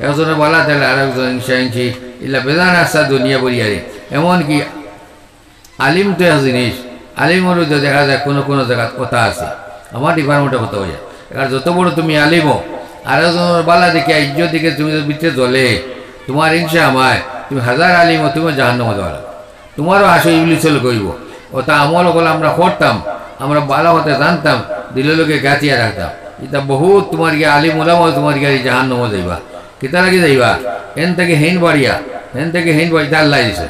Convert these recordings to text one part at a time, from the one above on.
একজনের বলা তাহলে আরেকজন ইংসা ইংসি ইলা বেজান আসা দুনিয়া বরিয়ারে এমনকি আলিম তো এক জিনিস আলিমেরও দেখা যায় কোনো কোনো জায়গায় কথা আছে আমার ডিপার্টমেন্টে কথা হয়ে যায় এবার যত বড় তুমি আলিমও আরেকজনের বালা দেখে ইজ্জত দিকে তুমি ভিতরে জ্বলে তোমার হিংসা আমায় তুমি হাজার আলিমও তুমি জাহান্নামে যাওয়া তোমারও হাসি ইবলিসল করিব ওটা আমল হলে আমরা করতাম আমরা বালা হতে জানতাম দিলের লোকে গাঁথিয়া রাখতাম এটা বহুত তোমার গিয়ে আলিম ওলামাও তোমার গিয়ে জাহান্নামে যাইবা কিতা লাগি যাইবা হেন থেকে হেন বাড়িয়া হেন থেকে হেন বাড়ি এটা আল্লাহ দিছ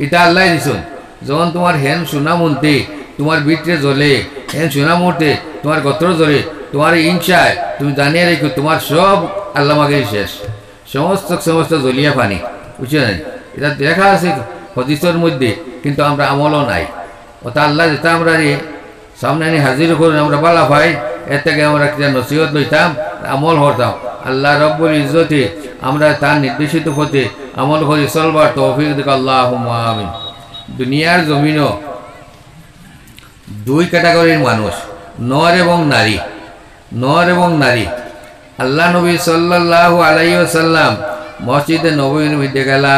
এটা আল্লাহ দিছুন যখন তোমার হেন সোনা মনতে তোমার ভিতরে জ্বলে হেন সোনা মরতে তোমার গত্র জ্বলে তোমার হিংসায় তুমি জানিয়ে রেখো তোমার সব আল্লাহ মাগে শেষ সমস্ত জ্বলিয়া পানি বুঝছো না এটা দেখা আছে হদিসের মধ্যে কিন্তু আমরা আমলও নাই ওটা আল্লাহ যেটা আমরা সামনে আনি হাজির করুন আমরা বালা পাই এর থেকে আমরা কিনা নসিহত লইতাম আমল করতাম আল্লাহ রব্বুল ইজ্জতে আমরা তার নির্দেশিত পথে আমল করি চলবার তৌফিক দিক আল্লাহুম্মা আমিন দুনিয়ার জমিনও দুই ক্যাটাগরির মানুষ নর এবং নারী আল্লাহ নবী সাল্লাল্লাহু আলাইহি ওয়াসাল্লাম মসজিদে নববীর মধ্যে গেলা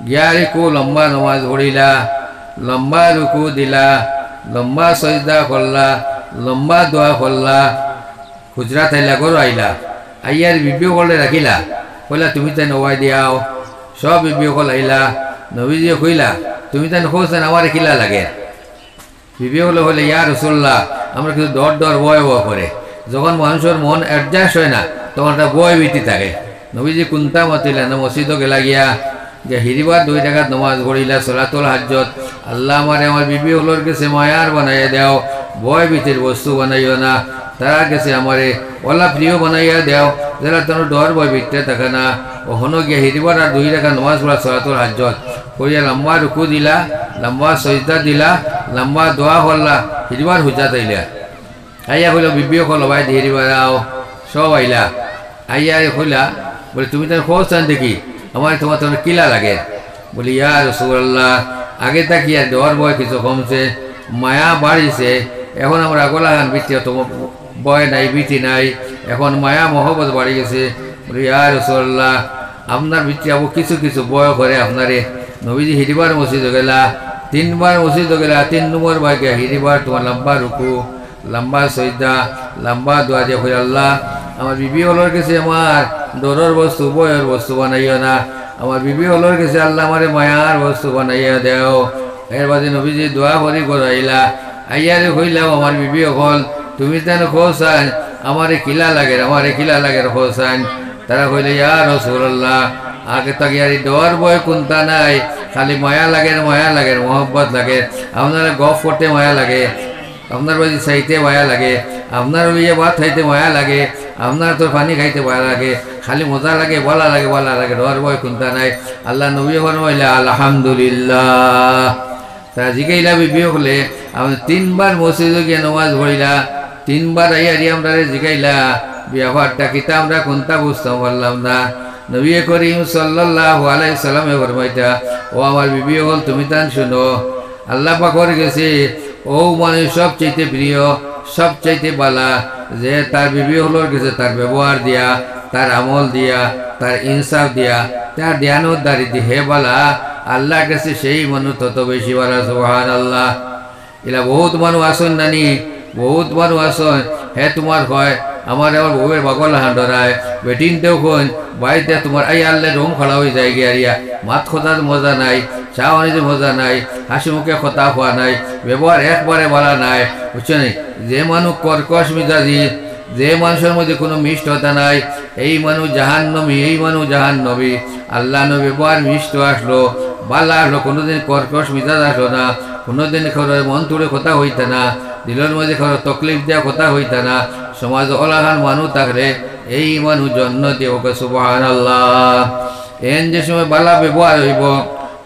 গিয়ারে কো লম্বা নামাজ পড়িলা লম্বা রুকু দিলা লম্বা সজদা করলা লম্বা দোয়া করলা খুচরা থাইলা ঘর আইলা আইয়ার বিবিও করলে রাখিলা কইলা তুমি তাই নবাই দিয়াও সব বিবিও কল আইলা নবীজিও কইলা তুমি তাই খোঁজেন আমার কিলা লাগে বিবিও হলে হলে ইয়া রাসূলুল্লাহ আমরা কিন্তু ডর ভয় করে যখন মানুষের মন অ্যাডজাস্ট হয় না তখন একটা ভয় ভীতি থাকে নবীজি কুন্তা মাতিলেন মসজিদও গেলা গিয়া যে হিরিবার 2 টাকাত নমাজ পড়িলা সলাতুল হাজ্জত আল্লাহ আমার বিবি হলোর কাছে মায়ার বানাইয়া দাও ভয় ভীতির বস্তু বানাইও না তার কাছে আমারে ওলা প্রিয় বানাইয়া দাও যারা তোমার ডর ভয় ভীতে থাকে না ওখানে গিয়া হিরিবার আর 2 টাকা নমাজ পড়া সলাতুল হাজ্জত করিয়া লম্বা রুকু দিলা লম্বা সজদা দিলা লম্বা দোয়া করলা হিরিবার হুজা তাইলা আইয়া কইল বিবিও কল ভাই হিরিবার আও সব আইলা আইয়া কইলা বলে তুমি তার খোঁজ চান দেখি আমার তোমার কিলা লাগে বলি ইয়া রাসূলুল্লাহ আগে তাকি আর ডর ভয় কিছু কমছে মায়া বাড়িছে এখন আমরা গোলাহান বিটি তো ভয় নাই ভীতি নাই এখন মায়া মহব্বত বাড়ি গেছে বলি ইয়া রাসূলুল্লাহ আপনার বিটি আবু কিছু কিছু ভয় করে আপনারে নবীজি হিরিবার মসজিদ গেলা 3 বার মসজিদ গেলা 3 নম্বর ভাগে হিরিবার তোমার লম্বা রুকু লম্বা সজদা লম্বা দোয়া দিয়ে কই আল্লাহ আমার বিবি হলোর কাছে আমার ডরের বস্তু ভয়ের বস্তু বানাইও না আমার বিবি হলোর কাছে আল্লাহ আমারে মায়ার বস্তু বানাইয়া দেও এর বাদে নবীজি দোয়া করি করাইলা আইয়ারে কইলাম আমার বিবি হল তুমি তেন খোঁজান আমারে কিলা লাগে খোঁজান তারা কইলে ইয়া রাসূলুল্লাহ আগে তাকে আর ডর ভয় কোনটা নাই খালি মায়া লাগে মোহব্বত লাগে আপনারা গফ করতে মায়া লাগে আপনার বাড়ি চাইতে মায়া লাগে আপনার ইয়ে ভাত খাইতে মায়া লাগে আপনার তোর পানি খাইতে মায়া লাগে খালি মজা লাগে বলা লাগে ডর ভয় কোনটা নাই আল্লাহ নবী ফরমাইলা আলহামদুলিল্লাহ তা জিগাইলা বিবি হলে আপনি 3 বার মসজিদে গিয়ে নামাজ পড়িলা 3 বার আইয়ারি আমরা জিগাইলা ব্যাপারটা কিতা আমরা কোনটা বুঝতাম পারলাম না নবী করিম সাল্লাল্লাহু আলাইহি সাল্লামে ফরমাইতা ও আমার বিবি হল তুমি তান শুনো আল্লাহ পাক করে গেছে ও মানুষ সবচাইতে প্রিয় সবচাইতে বালা যে তার বিবি হলোর গেছে তার ব্যবহার দিয়া তার আমল দিয়া তার ইনসাফ দিয়া তার জ্ঞানোদ্দারি দিয়ে হে বালা আল্লাহ কাছে সেই মানুষ তত বেশি বালা সুবহানাল্লাহ এলা বহুত মানুষ আসন নানি বহুত মানুষ আসন হে তোমার হয় আমার বউয়ের বাগল হাঁডরায় বেটিনতেও কোন বাড়িতে তোমার আই আল্লাহ রুম খড়া হয়ে যায় গিয়া মাত খোঁজার মজা নাই চা অনেক মজা নাই হাসি মুখে কথা খোয়া নাই ব্যবহার একবারে বলা নাই বুঝছো নি যে মানুষ কর্কশ মিজাজি যে মানুষের মধ্যে কোনো মিষ্টতা নাই এই মানুষ জাহান্নবী আল্লাহ নবী ব্যবহার মিষ্ট আসলো বালা আসলো কোনোদিন কর্কশ মিজাজ আসলো না কোনোদিন মন তুলে কথা হইতে না দিলের মধ্যে তকলিফ দেওয়া কথা হইতে না সমাজ ওলাহান মানুষ থাকলে এই মানুষ জন্নতি ওকে সুবহানাল্লাহ এন যে সময় বালা ব্যবহার হইব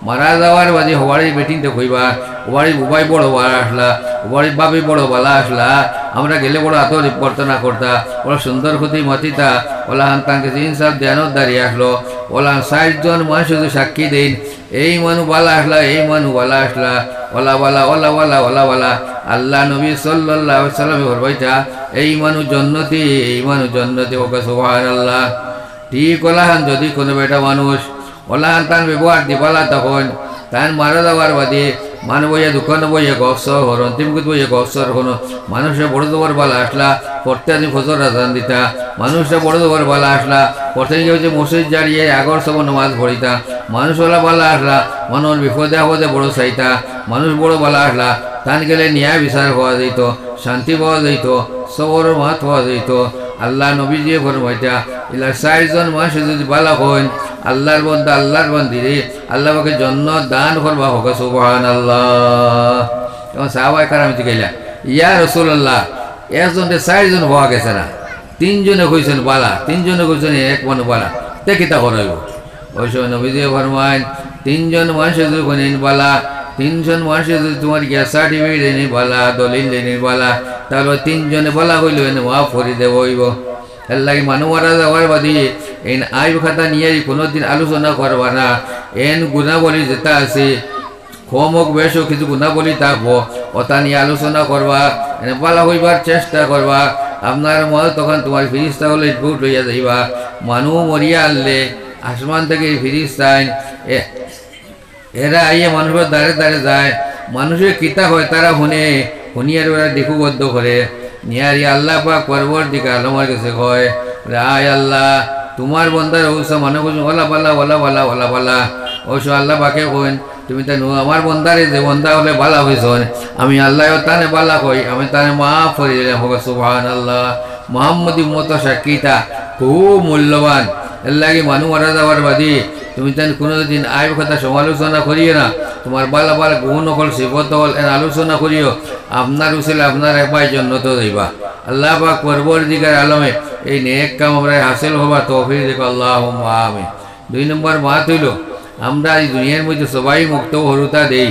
মারা যাওয়ার বাদে হওয়ারি বেটিংতে কইবা ওবাড়ি উবাই বড় বালা আসলা ওবাড়ি বাবি বড় বালা আসলা আমরা গেলে বড় আত প্রার্থনা করতা বড় সুন্দর ক্ষতি মাতিতা ওলা হান্তাঙ্কে ইনসাফ ধ্যানত দাঁড়িয়ে আসলো ওলা 60 জন মানুষ শুধু সাক্ষী দিন এই মানুষ বালা আসলা ওলা বালা আল্লাহ নবী সাল্লাল্লাহু আলাইহি ওয়াসাল্লাম ফরমাইতা এই মানুষ জন্নতি ওকে সুবহানাল্লাহ ঠিক ওলাহান যদি কোনো বেটা মানুষ ওলাহান তান ব্যবহার দিবালা তখন তান মারা যাওয়ার বাদে মানুষ বইয়া দোকান বইয়া গফসর হর অন্তিমকুত বইয়া গফসর হন মানুষরা বড় দোবর বালা আসলা পড়তে আদি ফজর আজান দিতা মানুষরা বড় দোবর বালা আসলা পড়তে গিয়ে মসজিদ জারিয়ে আগর সব নামাজ পড়িতা মানুষওয়ালা বালা আসলা মানুষ বিপদে আপদে বড় চাইতা মানুষ বড় বালা আসলা তান গেলে ন্যায় বিচার হওয়া যেত শান্তি পাওয়া যেত সবর মাত হওয়া যেত আল্লাহ নবীজিয়ে ফরমাইতা ইলা 4 জন মানুষ যদি বালা হন আল্লাহর বন্দা আল্লাহর বান্দিরে আল্লাহ পাকে জন্নত দান করবা হোক সুবহানাল্লাহ। তখন সাহাবায়ে কেরাম জিজ্ঞাসা ইয়া রাসূলুল্লাহ একজনে 4 জন হওয়া গেছে না 3 জনে কইছেন বালা 3 জনে কইছেন এক মন বালা তে কিতা করাইব ওই সময় নবীজিয়ে ফরমাইন 3 জন মানুষ যদি কোনেন বালা 3 জন মানুষ যদি তোমার গ্যাস সার্টিফিকেট দেনি বালা দলিল দেনি বালা তাহলে 3 জনে বালা হইল এনে মাফ করে দেব হইব এর লাগে মানুষ মারা যাওয়ার বাদে এন আইব খাতা নিয়ে কোনোদিন আলোচনা করবা না এন গুণাবলী যেটা আছে কম হোক বেশ হোক কিছু গুণাবলী থাকবো ওটা নিয়ে আলোচনা করবা এনে বালা হইবার চেষ্টা করবা আপনার মত তখন তোমার ফিরিস্তা হলে বুট লইয়া যাইবা মানুষ মরিয়া আনলে আসমান থেকে ফিরিস্তাইন এরা আইয়ে মানুষের দ্বারে দ্বারে যায় মানুষের কিতা হয় তারা শুনিয়ার ওরা দেখুবদ্ধ করে নিয়ারি আল্লাহ পাক পরবর দিকে আলমার কাছে কয় আয় আল্লাহ তোমার বন্দার অবস্থা মনে করছো ওলা পাল্লা ওলা পাল্লা ওলা পাল্লা অবশ্য আল্লাহ পাকে কইন তুমি তা আমার বন্দারে যে বন্দা হলে বালা হয়েছ আমি আল্লাহ তানে বালা কই আমি তানে মাফ করে দিলাম হোক সুবহানাল্লাহ। মুহাম্মদী মত সাক্ষীতা খুব মূল্যবান এর লাগে মানুষ মারা যাওয়ার বাদে তুমি তাই কোনোদিন আইব কথা সমালোচনা করিও না তোমার বালা বালা গুণ হল সিবত হল এর আলোচনা করিও আপনার উচিলে আপনার একবার জন্নত যাইবা আল্লাহ পাক পরবর্তীকার আলমে এই নেক কাম আমরা হাসিল হবা তৌফিক দেখ আল্লাহুম্মা আমিন। 2 নম্বর মাত হইল আমরা এই দুনিয়ার মধ্যে সবাই মুক্ত হরুতা দেই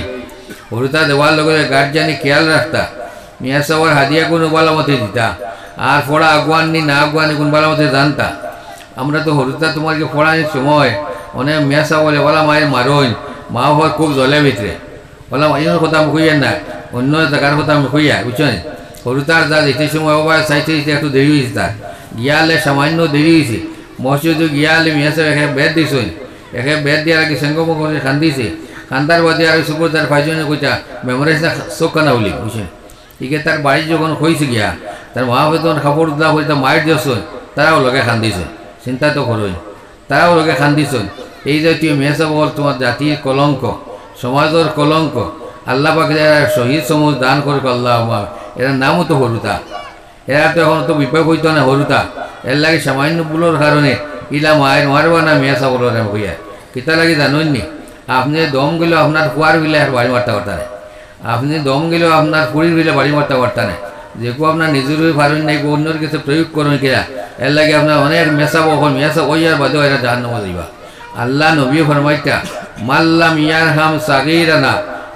হরুতা দেওয়ার লগে গার্জিয়ানি খেয়াল রাখতা মিয়া সাওয়ার হাদিয়া কোনো বালামতে দিতা আর ফোড়া আগুয়ান নি না আগুয়ানি কোন বালামতে জানতা আমরা তো হরুতা তোমাকে ফোড়ানির সময় অনেক মেসা বলে বলা মায়ের মারইন মা হওয়ার খুব জলে ভিতরে বললাম অন্য কথা আমি খুঁইয়েন না অন্য জায়গার কথা আমি খুঁইয়া বুঝছেন হরুতার যা যেতে সময় বাবা চাইতে একটু দেরি হয়েছে তার গিয়ালে সামান্য দেরি হয়েছে মসজিদে গিয়ালে মেসা এখানে বেদ দিছেন এখানে বেদ দেওয়ার আগে সঙ্গম করে কান্দিছে কান্দার বাদে আর শুকুর তার ফাইজনে কইটা মেমোরাইজ না চোখ কানা বলি বুঝছেন একে তার বাড়ি যখন হয়েছে গিয়া তার মা হয়তো খাপড় দা হয়ে মায়ের দিয়েছেন তারাও লগে খান্দিছে চিন্তা তো করুন তারাও লগে খান্দিছেন এই জাতীয় মেসা বল তোমার জাতির কলঙ্ক সমাজের কলঙ্ক আল্লাহ পাক শহীদ সমূহ দান করুক আল্লাহ এরা নামও তো হরুতা এরা তো এখন তো বিপদ হইতো না হরুতা এর লাগে সামান্য ভুলোর কারণে ইলা মায়ের মারবা না মেসা বলো হইয়া কিতা লাগে জানেন নি আপনি দম গেলেও আপনার কুয়ার গেলে আর বাড়ি মারতে পারতা না আপনি দম গেলেও আপনার পুরীর গেলে বাড়ি মারতে পারতা না যেকু আপনার নিজের পারেন নাই অন্যর কাছে প্রয়োগ করুন কিনা এর লাগে আপনার অনেক মেসা বখন মেসা ওই আর বাদেও এরা জাহান্নামে যাইবা আল্লাহ নবী ফরমাইতা মাল্লাম ইয়ারহাম সাগীরানা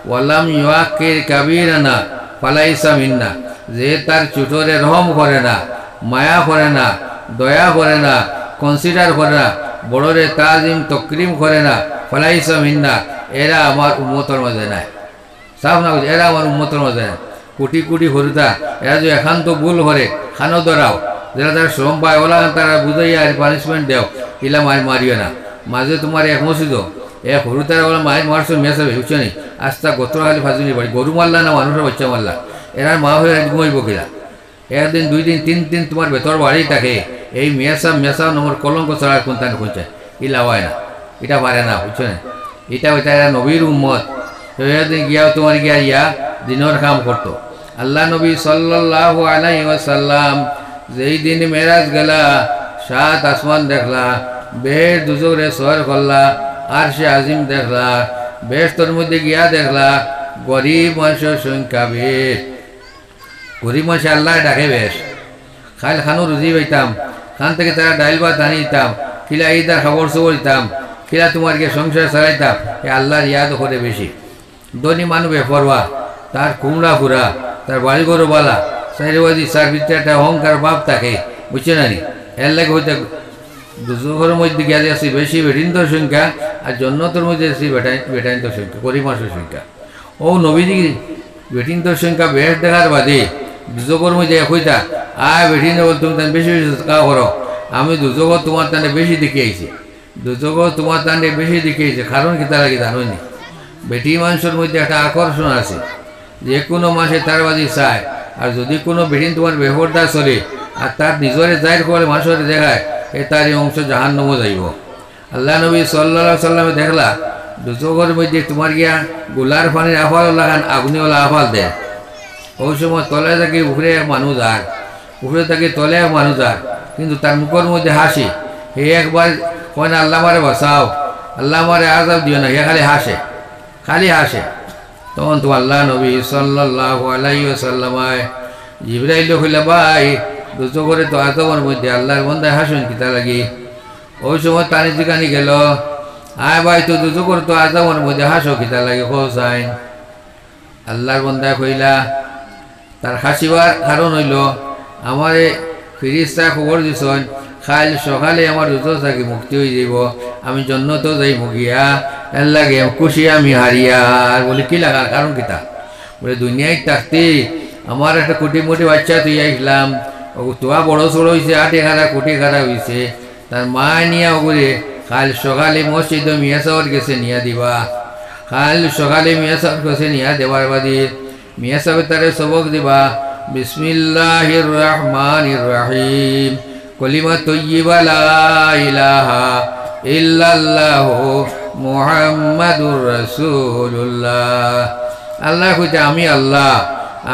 ওয়ালাম ইউআকির কাবীরানা ফালাইসা মিন্না যে তার ছোটরে রহম করে না মায়া করে না দয়া করে না কনসিডার করে না বড়রে তাজিম তকরিম করে না ফালাইসা মিন্না এরা আমার উম্মতের মাঝে নাই সাফ না এরা আমার উম্মতের মাঝে নাই কোটি কোটি হরুতা এরা যে একান্ত ভুল করে খানো ধরাও যারা তারা শ্রম পায় ওলা তারা বুঝাইয়া আর পানিশমেন্ট দেও ইলা মারিও না মাঝে তোমার এক মসজিদ এক হরুতারা বলে মায়ের মারছো মেসাবে বুঝছো নি আস্তা গোত্র খালি ফাজুনি বাড়ি গরু মারলা না মানুষের বাচ্চা মারলা এরা মা হয়ে ঘুমাইব কিনা একদিন 2 দিন 3 দিন তোমার ভেতর বাড়ি থাকে এই মেসা নম্বর কলঙ্ক ছাড়া কোন তান খুঁজছে ইলা হয় না এটা পারে না বুঝছো না এটা ওইটা এরা নবীর উম্মত তো একদিন গিয়াও তোমার গিয়া ইয়া দিনের কাম করতো আল্লাহ নবী সাল্লাল্লাহু আলাইহি ওয়াসাল্লাম যেই দিন মেরাজ গেলা 7 আসমান দেখলা বেশ দুজোরে সর করলা আর সে আজিম দেখলা বেশ তোর মধ্যে গিয়া দেখলা গরিব মানুষের সংখ্যা বেশ গরিব মানুষ আল্লাহ ডাকে বেশ খানও রুজি পাইতাম খান থেকে তারা ডাইল ভাত আনি দিতাম কিলা এই তার খবর সবর দিতাম কিলা তোমার গিয়ে সংসার চালাইতাম এ আল্লাহর ইয়াদ করে বেশি ধনী মানুষ বেপরোয়া তার কুমড়া ফুরা তার বাড়ি গরু বালা চারিবাজি তার ভিতরে একটা অহংকার ভাব থাকে বুঝছে না নি এর লাগে হইতে দুজোর মধ্যে গিয়ে আসি বেশি বেটিন্তর সংখ্যা আর জন্নতর মধ্যে আসি বেটাইন্তর সংখ্যা গরিব মানুষের সংখ্যা ও নবীজি বেটিন্তর সংখ্যা বেশ দেখার বাদে দুজোর মধ্যে হইতা আয় বেটিন বল তুমি বেশি বেশি কাজ করো আমি দুজক তোমার তানে বেশি দেখে আইছি, দুজক তোমার তানে বেশি দেখে আইছে। কারণ কি তার আগে জানোনি, বেটি মানুষের মধ্যে একটা আকর্ষণ আছে, যে কোনো মাসে তার বাজি চায়। আর যদি কোনো বেটিন তোমার ব্যবহারটা চলে আর তার নিজরে যাই করে মানুষের দেখায়, এ তার এই অংশ জাহান্নামে যাইব। আল্লাহ নবী সাল্লাল্লাহু আলাইহি সাল্লামে দেখলা দুজকের মধ্যে তোমার গিয়া গোলার পানির আফাল লাগান আগুনিওয়ালা আফাল দেয়। ওই সময় তলে থাকি উপরে এক মানুষ আর উপরে থাকি তলে এক মানুষ আর, কিন্তু তার মুখের মধ্যে হাসি। হে একবার কয় না আল্লাহ মারে বাঁচাও, আল্লাহ মারে আযাব দিও না, হে খালি হাসে, খালি হাসে। তখন তো আল্লাহ নবী সাল্লাল্লাহু আলাইহি ওয়াসাল্লামায় জিবরাইল কইলা ভাই দুজকের তো আযাবের মধ্যে আল্লাহর বান্দা হাসুন কিতা লাগি। ওই সময় তানি জিকানি গেল, আয় ভাই তো দুজকের তো আযাবের মধ্যে হাসো কিতা লাগে হোসাইন। আল্লাহর বান্দা কইলা তার হাসিবার কারণ হইল আমারে ফিরিস্তা খবর দিছেন কাল সকালে আমার দুটো থাকি মুক্তি হয়ে যাব, আমি জন্নত যাই মুগিয়া এর লাগে খুশি আমি হারিয়া। আর বলি কি লাগার কারণ কিতা, বলে দুনিয়ায় থাকতে আমার একটা কোটি মোটি বাচ্চা তুই আসলাম, তোয়া বড় সড়ো হয়েছে 8-11 কোটি খারাপ হয়েছে, তার মা নিয়া ওগুলি কাল সকালে মসজিদ মিয়া সাহর গেছে নিয়া দিবা। কাল সকালে মিয়া সাহর গেছে নিয়া দেবার বাদী মিয়া সাহেব তারে সবক দিবা বিসমিল্লাহির রহমানির রহিম কলিমা তয়্যিবা লা ইলাহা ইল্লাল্লাহু মুহাম্মাদুর রাসূলুল্লাহ। আল্লাহ কইতে আমি আল্লাহ,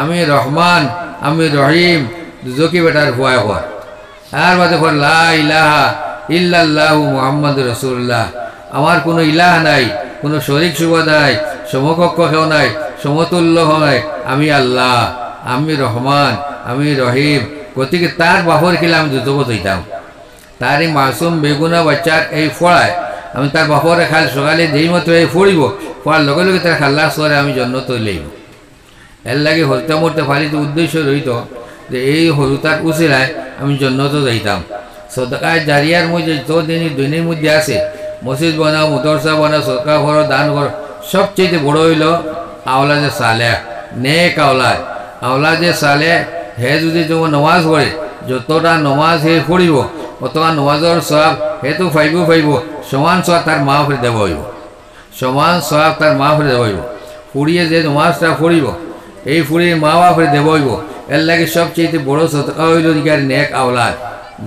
আমি রহমান, আমি রহিম, দুজকি বেটার ভয় হওয়ার। আর বাদে কর লা ইলাহা ইল্লাল্লাহু মুহাম্মাদুর রাসূলুল্লাহ, আমার কোনো ইলাহ নাই, কোনো শরীক সুবা নাই, সমকক্ষ কেউ নাই, সমতুল্য হয়, আমি আল্লাহ, আমি রহমান, আমি রহিম। গতিকে তার বাপর খেলে আমি দুজক দিতাম, তার এই মাসুম বেগুনা বাচ্চার এই ফড়ায় আমি তার বাপরে খাল সকালে যেই মতো এই ফড়িব, ফড়ার লগে লগে তার খাল্লা সরে আমি জন্ম তৈলেইব। এর লাগে হরতে মরতে ফালিত উদ্দেশ্য রইত যে এই হরুতার উচিলায় আমি জন্নত যাইতাম। সদকায় জারিয়ার মধ্যে যত দিনের মধ্যে আছে, মসজিদ বানাও, মুদরসা বানাও, সরকার ঘর, দান ঘর, সবচেয়ে বড় হইল আওলাদে সালেহ, নেক আওলাদ। আওলাদে সালেহ হে যদি তোমার নমাজ পড়ে, যতটা নমাজ হে পড়িব অতটা নমাজের সব হে তো ফাইব, সমান সব তার মা ফিরে দেব হইব, সমান সব তার মা ফিরে দেব হইব। ফুড়িয়ে যে নমাজটা পড়িব এই ফুড়িয়ে মা বাপরে দেব হইব। এর লাগে সবচেয়ে বড় সদকা হইল দিকার নেক আওলাদ,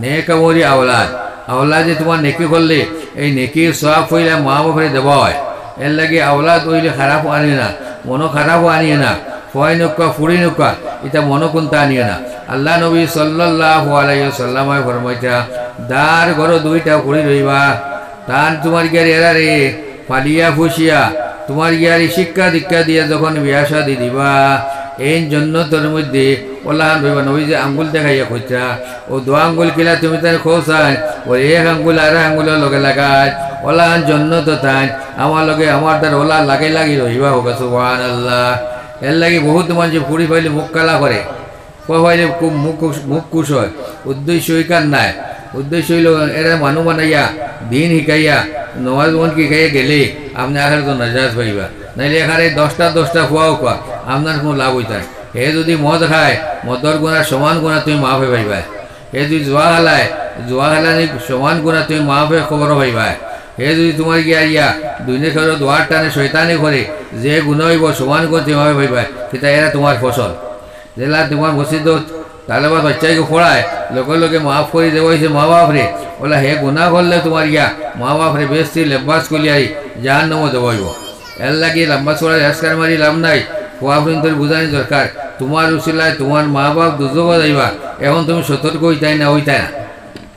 নেক আমরি আওলাদ। আওলাদ যে তোমার নেকি করলে এই নেকির সব হইলে মা বাপরে দেওয়া হয়। এর লাগে আওলাদ হইলে খারাপ আনিয়ে না, মনো খারাপও আনিয়ে না, ফয় নৌকা ফুড়ি নৌকা এটা মনো কোনটা আনিয়ে না। আল্লাহ নবী সাল্লাল্লাহু আলাইহি ওয়াসাল্লামে ফরমাইতা দার ঘর দুইটা ফুড়ি রইবা, তার তোমার গিয়ার এরা রে ফালিয়া ফুসিয়া তোমার গিয়ারি শিক্ষা দীক্ষা দিয়ে যখন বিয়া শাদি দিবা এই জন্য তোর মধ্যে ওলাহান রইবা। নবী যে আঙ্গুল দেখাইয়া খুঁজছা ও 2 আঙ্গুল কিলা তুমি তার খোঁচান ও 1 আঙ্গুল আর আঙ্গুলের লগে লাগায় ওলাহান জন্য তো তাই আমার লগে আমার তার ওলা লাগাই লাগি রহিবা হোক সুবহানাল্লাহ। এর লাগে বহুত মানুষ ফুড়ি ফাইলে মুখ কালা করে, ফাইলে খুব মুখ কুশ হয়, উদ্দেশ্য হইকার নাই। উদ্দেশ্য হইল এরা মানুষ বানাইয়া দিন শিকাইয়া নমাজ মন শিকাইয়া গেলে আপনি আখারে তো নাজাজ পাইবা, নাইলে এখানে 10টা খোয়াও খোয়া আপনার কোনো লাভ হইতার। হে যদি মদ খায় মদর গুণার সমান গুণা তুমি মাফে পাইবা, হে যদি জোয়া খেলানি সমান গুণা তুমি মাফে খবরও পাইবা। হে যদি তোমার গিয়া ইয়া দুইনে খেলো দোয়ার টানে শৈতানি করে যে গুণ হইব সমান গুণ তুমি মাফে পাইবা, সেটা এরা তোমার ফসল। যেলা তোমার মসজিদত তালেবাদ বাচ্চাকে পড়ায় লগে লগে মাফ করে দেওয়া হয়েছে মা বাপরে, বলে হে গুণা করলে তোমার ইয়া মা বাপরে বেশি লেব্বাস কলিয়াই জাহান্নামও দেবইব। এর লাগে লম্বা চড়া রেস্কার মারি লাভ নাই, খোয়াফরিন তোর বুঝানি দরকার। তোমার উচিলায় তোমার মা বাপ দুজোগো যাইবা, এখন তুমি সতর্ক হইতাই না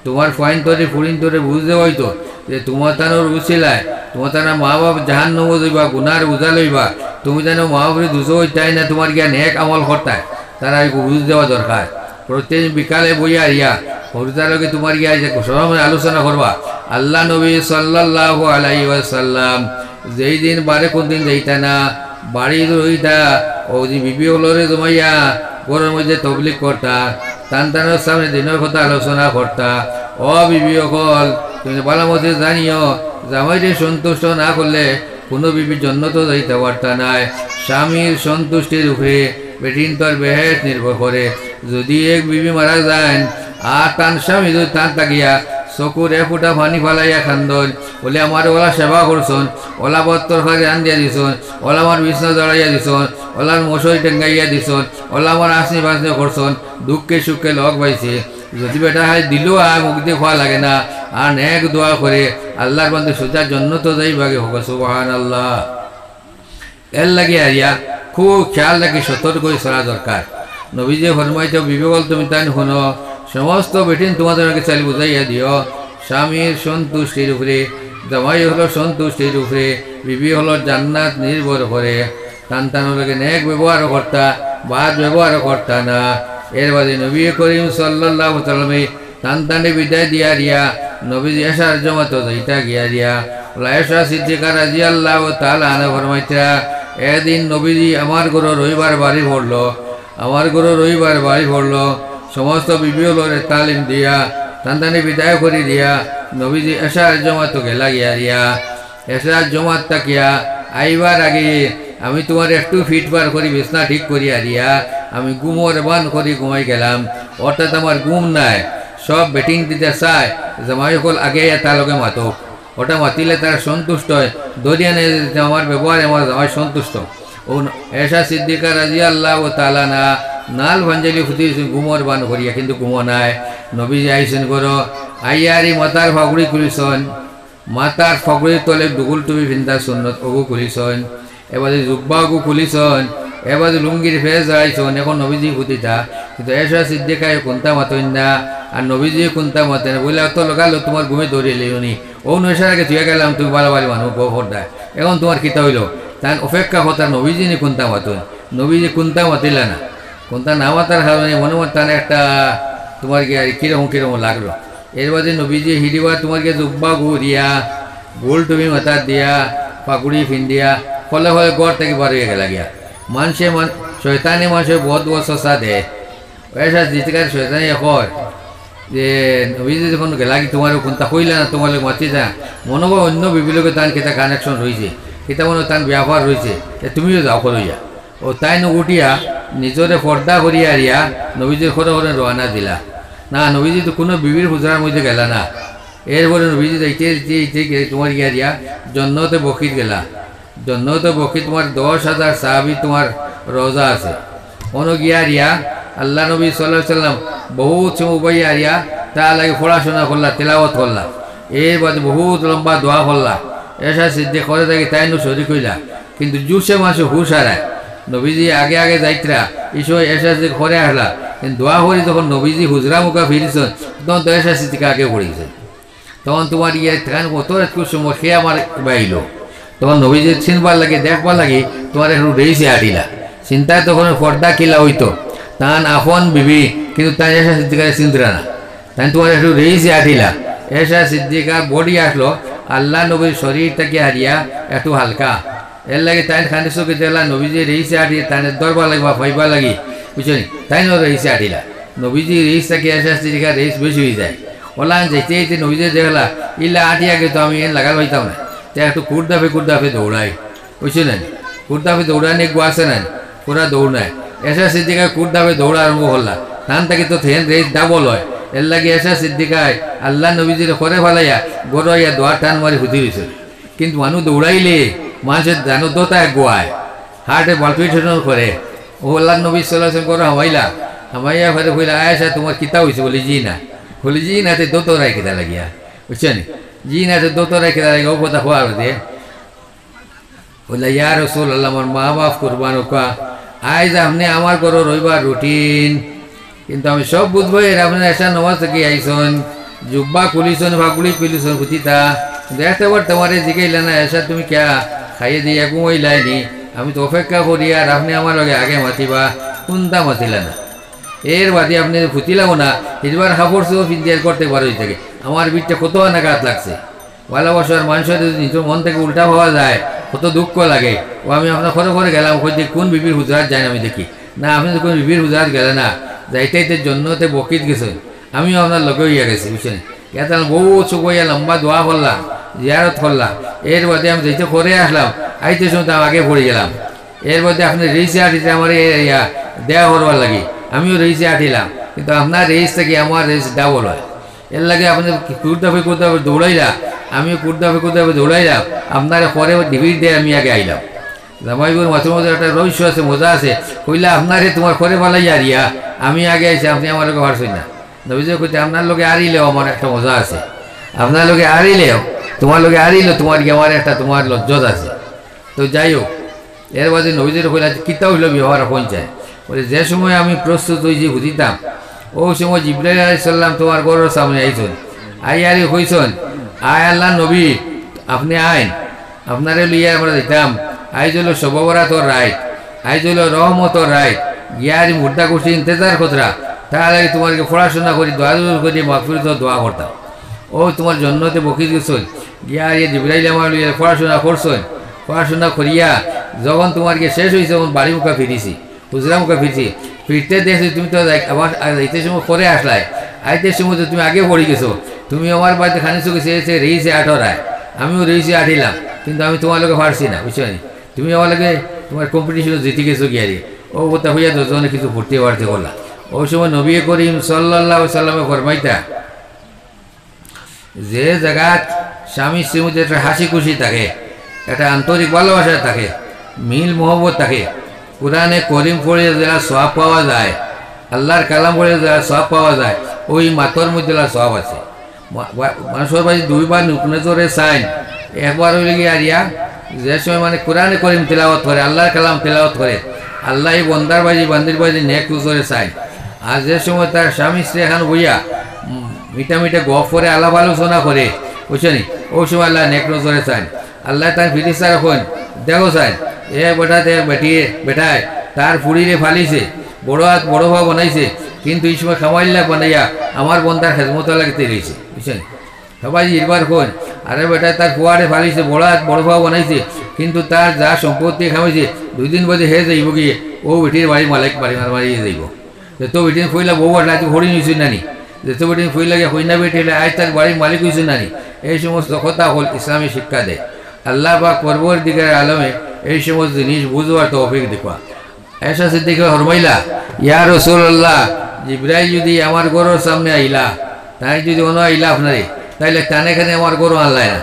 তোমার ফাইন তোরে ফুরিন তোরে বুঝতে হইতো যে তোমার তানোর উচিলায় তোমার তানা মা বাপ জাহান্নামও যাইবা, গুনার বুঝা লইবা। তুমি জানো মা বাপরে দুজো হইতাই না তোমার গিয়া নেক আমল করতায়, তারা বুঝ দেওয়া দরকার। প্রত্যেক বিকালে বইয়া ইয়া হরুতার লগে তোমার গিয়া সবাই আলোচনা করবা। আল্লাহ নবী সাল্লাল্লাহু আলাইহি ওয়াসাল্লাম যেই দিন বারে কোন দিন যাইতা না বাড়ি রইতা ও যে বিবি হলরে জমাইয়া ঘরের মধ্যে তবলিগ করতা, তানের সামনে দিনের কথা আলোচনা করতা। ও বিবি হল তুমি ভালো মতে জানিও জামাইরে সন্তুষ্ট না করলে কোনো বিবির জন্য তো যাইতে পারতা নাই। স্বামীর সন্তুষ্টির উপরে বেটিন তোর বেহেস নির্ভর করে। যদি এক বিবি মারা যায় আর তান স্বামী যদি তান তাকিয়া চকুর এফুটা পানি ফালাইয়া খান্দন বলে আমার ওলা সেবা করছন, ওলা বত্তর খালি রান দিয়া দিছন, ওলা আমার বিছনা জড়াইয়া দিছন, ওলার মশারি টেঙ্গাইয়া দিছন, ওলা আমার আসনি বাসনি করছন, দুঃখে সুখে লগ পাইছে। যদি বেটা হয় দিলেও আর মুখ দিয়ে খোয়া লাগে না, আর নেক দোয়া করে আল্লাহর বান্ধব সোজা জন্য তো যাই বাগে হোক সুবহানাল্লাহ। এর লাগে আরিয়া খুব খেয়াল রাখি সতর্ক করে চলা দরকার। নবীজি ফরমাইতে বিবেকল তুমি তাই শোনো, সমস্ত বেটিন তোমাদেরকে চালি বুঝাইয়া দিও, স্বামীর সন্তুষ্টির উপরে, জামাই হলো সন্তুষ্টির উপরে, বিবি হলো জান্নাত নির্ভর করে। টান টানোকে নেক ব্যবহার করতা, বাদ ব্যবহার করতা না। এর বাদে নবী করিম সাল্লাল্লাহু আলাইহি ওয়াসাল্লামে টান টানে বিদায় দিয়া দিয়া নবীজি এশার জমাতো যাইতা গিয়া দিয়া লায়েশা সিদ্দিকা রাদিয়াল্লাহু তাআলা আনহা ফরমাইতা, এদিন নবীজি আমার ঘর রবিবার বাড়ি পড়লো, আমার ঘর রবিবার বাড়ি পড়লো, সমস্ত বিবি হলোরে তালিম দিয়া টানটানি বিদায় করে দিয়া নবীজি এশার জমাতো গেলা গিয়া দিয়া এশার জমাত তাকিয়া আইবার আগে আমি তোমার একটু ফিট বার করি বিছনা ঠিক করিয়া দিয়া আমি ঘুমোর বান করি ঘুমাই গেলাম। অর্থাৎ আমার ঘুম নাই, সব বেটিং দিতে চায় জামাই সকল আগে তার লগে মাতক, ওটা মাতিলে তারা সন্তুষ্ট হয়, দরিয়া নেই আমার ব্যবহারে আমার জামাই সন্তুষ্ট। ও এশা সিদ্দিকা রাদিয়াল্লাহু তাআলা না নাল ভাঞ্জালি ফুটি ঘুমোর বান করিয়া, কিন্তু ঘুমো নাই। নবীজি আইসেন করো আইয়ারি মাতার ফাগুড়ি খুলিছন, মাতার ফাগুড়ির তলে দুগুল টুপি ভিন্দা সুন্নত ওগু খুলিছন, এবারে জুব্বাগু খুলিছন, এবারে লুঙ্গির ফেস আইছন। এখন নবীজি ফুটিতা, কিন্তু এশা সিদ্দিকায় কোনটা মাতইন না, আর নবীজি কোনটা মাতেন বলে অত লগালো তোমার ঘুমে ধরে লিওনি, ও নৈশার আগে থুয়ে গেলাম তুমি বাড়াবাড়ি মানুষ গোফর দেয়, এখন তোমার কিতা হইল তার অপেক্ষা হতার নবীজি নি কোনটা মাতন। নবীজি কোনটা মাতিলা না, কোনটা না মাতার কারণে মনে মনে তার একটা তোমার কি কিরকম কিরকম লাগলো। এর বাদে নবীজি হিরিবা তোমার গিয়ে জুব্বা ঘুরিয়া গোল টুপি মাথার দিয়া পাকুড়ি ফিন্দিয়া ফলে ফলে গড় থেকে বার হয়ে গেলা গিয়া। মানুষে শয়তানি মানুষের বহুত বসা দে এসা জিতকার শয়তানি এখন যে নবীজি যখন গেলা কি তোমার কোনটা কইলা না তোমার মাতি যা মনে হয় অন্য বিবিলোকে তার কেটা কানেকশন রয়েছে, কেটা মনে তার ব্যবহার রয়েছে, তুমিও যাও করিয়া। ও তাই উঠিয়া নিজরে পর্দা করিয়া আরিয়া নবীজির ঘরে ঘরে রওনা দিলা না। নবীজি তো কোনো বিবির হুজরার মধ্যে গেলা না। এরপরে নবীজি যাইতে তোমার গিয়া দিয়া জন্নতে বকিত গেলা। জন্নতে বকি তোমার 10,000 সাহাবী তোমার রোজা আছে, ono গিয়ারিয়া আল্লাহ নবী সাল্লাল্লাহু আলাইহি সাল্লাম বহুত সময় বাইয়ারিয়া তা লাগে পড়াশোনা করলা, তেলাওয়াত করলা, এর বাদে বহুত লম্বা দোয়া করলা। এসা সিদ্ধি করে থাকি তাই নো শরীর কইলা, কিন্তু জুসে মাসে হুশ হারায়। নবীজি আগে আগে যাইতরা ইসো এসা যে ঘরে আসলা, কিন্তু দোয়া করি যখন নবীজি হুজরা মুখা ফিরিছেন তখন তো এসা সিদ্ধিকে আগে পড়েছে। তখন তোমার ইয়ে তখন কত একটু সময় সে আমার বাইল, তখন নবীজি চিনবার লাগে দেখবার লাগে তোমার একটু রেইসে আটিলা চিন্তায় তখন পর্দা কিলা হইতো তান আপন বিবি, কিন্তু তাই এসা সিদ্ধিকারে চিন্তরা না, তাই তোমার একটু রেইসে আটিলা। এসা সিদ্ধিকার বডি আসলো আল্লাহ নবীর শরীরটাকে হারিয়া একটু হালকা, এর লাগে তাই খানি চোখে দেখলা নবীজি রেইসে আটি তাই দরবার লাগবা ফাইবা লাগি বুঝলি, তাই ন রেইসে আটিলা। নবীজি রেইস থাকে এসা সিদ্ধিকার রেইস বেশি হয়ে যায়। ওলা যেতে যেতে নবীজি দেখলা ইল্লা আটি আগে তো আমি লাগাল হইতাম না, তাই একটু কুর্দাফে দৌড়াই বুঝছি না, কুর্দাফে দৌড়ানি গোয়াছে না পুরা দৌড় নাই। এসা সিদ্ধিকায় কুর্দাফে দৌড়া আরম্ভ করলা, তান থেকে তো থেন রেইস ডাবল হয়। এর লাগে এসা সিদ্ধিকায় আল্লাহ নবীজির করে ফেলাইয়া গড়াইয়া দোয়ার টান মারি ফুটি রয়েছে। কিন্তু মানুষ দৌড়াইলে মানুষের জানো দোতায় গোয়ায় হার্টে পালপিটেশন করে। ও আল্লাহ নবী সাল্লাল্লাহু আলাইহি করে হামাইলা হামাইয়া ফেরে কইলা আয়েশা তোমার কিতা হয়েছে বলে জি না, বলি জি না তে দোতরাই কিতা লাগিয়া বুঝছেন, জি না তে দোতরাই কিতা লাগিয়া ও কথা খোয়া দে বললা ইয়া রাসূলুল্লাহ আমার মা বাপ কুরবান কা আজ আপনি আমার ঘর রইবার রুটিন, কিন্তু আমি সব বুঝবো এর আপনার এসা নমাজ থেকে আইসন জুব্বা খুলিছন ফাগুড়ি খুলিছন খুঁতিতা, দেখতে পার তোমার জিগাইলা না এসা তুমি ক্যা খাইয়ে দিয়ে ঘুমাইলাইনি, আমি তো অপেক্ষা করি আর আপনি আমার লগে আগে মাতিবা কোনটা মাতিলা না। এর বাদে আপনি ফুটিলাও না এবার কাপড় চোখ ইন্ডিয়ার করতে পারো থাকে। আমার বিটটা কত আনাঘাত লাগছে, ভালোবাসার মানুষের নিজের মন থেকে উল্টা হওয়া যায় কত দুঃখ লাগে। ও আমি আপনার ঘরে ঘরে গেলাম কই কোন বিবির হুজরাত যায় না আমি দেখি না, আপনি তো কোন বিবির হুজরাত গেলে না, যাইতে জন্যতে বকিত গেছেন, আমিও আপনার লগে হইয়া গেছি বুঝছেন। এটা বহু চোখ হইয়া লম্বা দোয়া করলাম জিয়ারত করলাম। এর বাদে আমি যেতে করে আসলাম আইতে শুনতাম আগে পড়ে গেলাম। এর বাদে আপনি রেইসে আটিতে আমার দেয়া করবার লাগি আমিও রেইসে আটিলাম। কিন্তু আপনার রেস থেকে আমার রেস ডাবল হয়। এর লাগে আপনি কুর্দাফে দৌড়াইলা, আমিও কুর্দাফে দৌড়াইলাম, আপনার পরে ডিভিড দিয়ে আমি আগে আইলাম। জামাইবুর মাঝে মাঝে একটা রহস্য আছে, মজা আছে, কইলা আপনারে তোমার করে পালাই আরিয়া, আমি আগে আইছি, আপনি আমার লোকে পারছেন না। নবীজি কইতে আপনার লোকে আরিলেও আমার একটা মজা আছে, আপনার লোকে আরিলেও তোমার লোকে আরিলেও তোমার কি আমার একটা তোমার লজ্জত আছে। তো যাই হোক, এর বাদে নবীজির কইলা কিতা হইল ব্যবহার পৌঁছায় বলে, যে সময় আমি প্রস্তুত হয়েছি বুঝিতাম ও সময় জিবরাইল আলাইহিস সালাম তোমার ঘরের সামনে আইসন, আইয়ারি কইসন, আয় আল্লাহ নবী আপনি আইন, আপনারে লিয়ে আমরা দিতাম, আইজ হলো সবরা তোর রাইট, আইজ হলো রহমতর রাইট, গিয়ারি মুর্দা করছি ইন্তজার খতরা, তার আগে তোমাকে পড়াশোনা করি দোয়া করি মাগফিরাত দোয়া করতাম। ও তোমার জন্নতে বকিত গেছন, গিয়ারি জিবরাইল আমার লিয়ে পড়াশোনা করছেন, পড়াশোনা করিয়া যখন তোমার গিয়ে শেষ হয়েছে তখন বাড়ি মুখা ফিরিছি, হুজরা মুখা ফিরছি, ফিরতে দেখছি তুমি তো আবার আইতে সময় পরে আসলাই, আইতে সময় তো তুমি আগে পড়ে গেছো, তুমি আমার বাড়িতে খানিছো গেছে রেইছে আঠরায়, আমিও রেইছে আঠিলাম, কিন্তু আমি তোমার লোকে পারছি না, বুঝছো নি, তুমি আমার লোকে তোমার কম্পিটিশনে জিতে গেছো গিয়ারি। ও কথা হইয়া দুজনে কিছু ফুটতে পারতে করলা। ওই সময় নবী করিম সাল্লাল্লাহু আলাইহি সাল্লামে ফরমাইতা, যে জায়গাত স্বামী স্ত্রীর মধ্যে একটা হাসি খুশি থাকে, একটা আন্তরিক ভালোবাসা থাকে, মিল মোহব্বত থাকে, কোরআনে করিম পড়ে যারা সওয়াব পাওয়া যায়, আল্লাহর কালাম পড়ে যারা সওয়াব পাওয়া যায়, ওই মাতর মধ্যে সওয়াব আছে। মানুষের বাড়ি দুইবার নজরে চাইন, একবার হইলে গিয়ে আরিয়া যে সময় মানে কোরআনে করিম তেলাওয়াত করে, আল্লাহর কালাম তেলাওয়াত করে, আল্লাহ এই বন্দার বাজি বান্দির বাজি নেক নজরে চাইন। আর যে সময় তার স্বামী স্ত্রী এখন বইয়া মিঠা মিঠা গপ করে আলাপ আলোচনা করে, বুঝছেনি, ওই সময় আল্লাহ নেক নজরে চাইন। আল্লাহ তার ফিরিস্তা রাখুন, দেখো চাইন এ বেটাতে বেটিয়ে বেটায় তার ফুড়িরে ফালিছে, বড় হাত বড় ভাব বানাইছে, কিন্তু এই সময় খামাইল্লা বানাইয়া আমার বন্দার খেজমত লাগতে রয়েছে, বুঝছেন। সবাই ইরবার কোন, আরে বেটায় তার ফুয়ারে ফালিছে, বড় হাত বড় ভাব বানাইছে, কিন্তু তার যা সম্পত্তি খামাইছে 2 দিন বাদে হে যাইব গিয়ে ও বেটির বাড়ি মালিক বাড়ি মারিয়ে যাইব। যেত বেটির ফইলা বউ আর রাতে হরি নিয়েছিল নানি, যেত বেটির ফইলা গিয়ে হইনা বেটি আজ তার বাড়ির মালিক হয়েছে নানি, এই সমস্ত কথা হল ইসলামী শিক্ষা দেয়। আল্লাহ বা পরবর্তীকার আলমে এই সমস্ত জিনিস বুঝবার তৌফিক দেখবা। এসা সিদ্দিকে ফরমাইলা, ইয়া রাসূলুল্লাহ, জিবরাইল যদি আমার ঘরের সামনে আইলা, তাই যদি অন্য আইলা আপনারে, তাইলে কানে কানে আমার ঘর আনলাই না।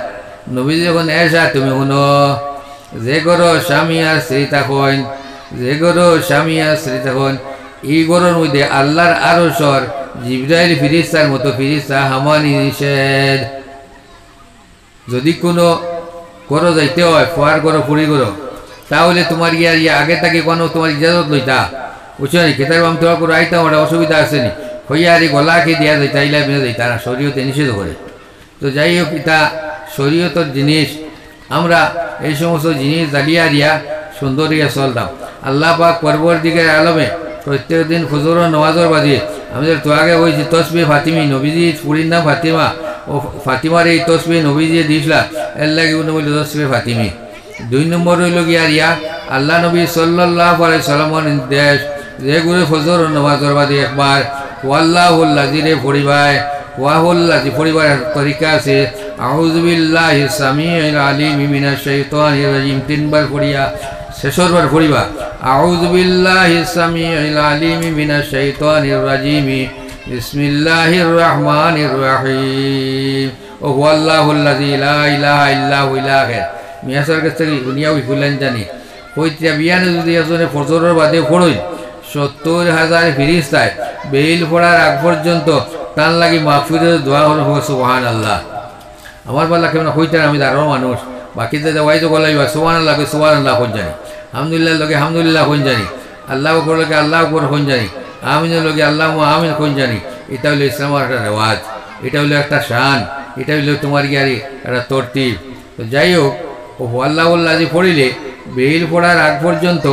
নবীজি যখন এসা তুমি শুনো, যে ঘর স্বামী আর স্ত্রী থাকুন, যে ঘর স্বামী আর স্ত্রী থাকুন, এই ঘরের মধ্যে আল্লাহর আরশের জিবরাইল ফিরিস্তার মতো ফিরিস্তা হামানি নিষেধ। যদি কোনো করো যাইতে হয় ফোয়ার করো ফুড়ি করো, তাহলে তোমার ইয়া আগে থেকে কোনো তোমার ইজাজত লইতা, বুঝছো নি, খেতার বাম তোমার করে আইতাম, ওটা অসুবিধা আসেনি, হইয়া আর গলাকে দিয়া যাইতা, ইলা মেয়ে যাইতা না, শরীয়তে নিষেধ করে। তো যাই হোক, এটা শরীয়তের জিনিস, আমরা এই সমস্ত জিনিস জ্বালিয়া দিয়া সুন্দর ইয়া চলতাম। আল্লাহ পাক পরবর্তীকার আলমে প্রত্যেক দিন ফজর নমাজের বাদে আমাদের তো আগে হয়েছে তসবিহ ফাতিমি, নবীজি পুরীর নাম ফাতিমা, ও ফাতিমার এই তসবিহ নবীজি দিয়েছিলা, এর লাগে বলল তসবিহ ফাতিমি। 2 নম্বর হইল গিয়া রিয়া আল্লাহ নবী সাল্লাল্লাহু আলাইহি সাল্লামের নির্দেশ, যে গুরু ফজর নমাজের বাদে একবার ওয়াল্লাহুল লাযিরে পড়িবায়, ওয়াহুল লাযি পড়িবার তরিকা আছে, আউযু বিল্লাহি সামিউল আলিম মিনাশ শাইতানির রাজিম 3 বার পড়িয়া শেষর বার পড়িবা, আউযু বিল্লাহি সামিউল আলিম মিনাশ শাইতানির রাজিম বিসমিল্লাহির রহমানির রহিম, ও ওয়াল্লাহুল লাযী লা ইলাহা ইল্লা হু ইলাহে। মিয়াসার কাছ থেকে দুনিয়া উইফুলেন জানি কইতিয়া বিয়ানে যদি আসলে ফজরের বাদে পড়ই 70,000 ফিরিস্তায় বেইল পড়ার আগ পর্যন্ত তার লাগি মাগফিরাতের দোয়া হলো সুবহানাল্লাহ। আমার বলা কেমন হইতেন, আমি দারো মানুষ, বাকিতে যাওয়াই তো গলাইবা সুবহানাল্লাহ সুবহানাল্লাহ কোন জানি, আলহামদুলিল্লাহ লোকে আলহামদুলিল্লাহ কোন জানি, আল্লাহ আকবার লোকে আল্লাহ আকবার কোন জানি, আমিনের লোকে আল্লাহ আমিন কোন জানি। এটা হলো ইসলামের একটা রেওয়াজ, এটা হলো একটা শান, এটা হলো তোমার গিয়ারি একটা তরতিব। তো যাই হোক, ও আল্লাহুল্লাহ যে পড়িলে বেইল পড়ার আগ পর্যন্ত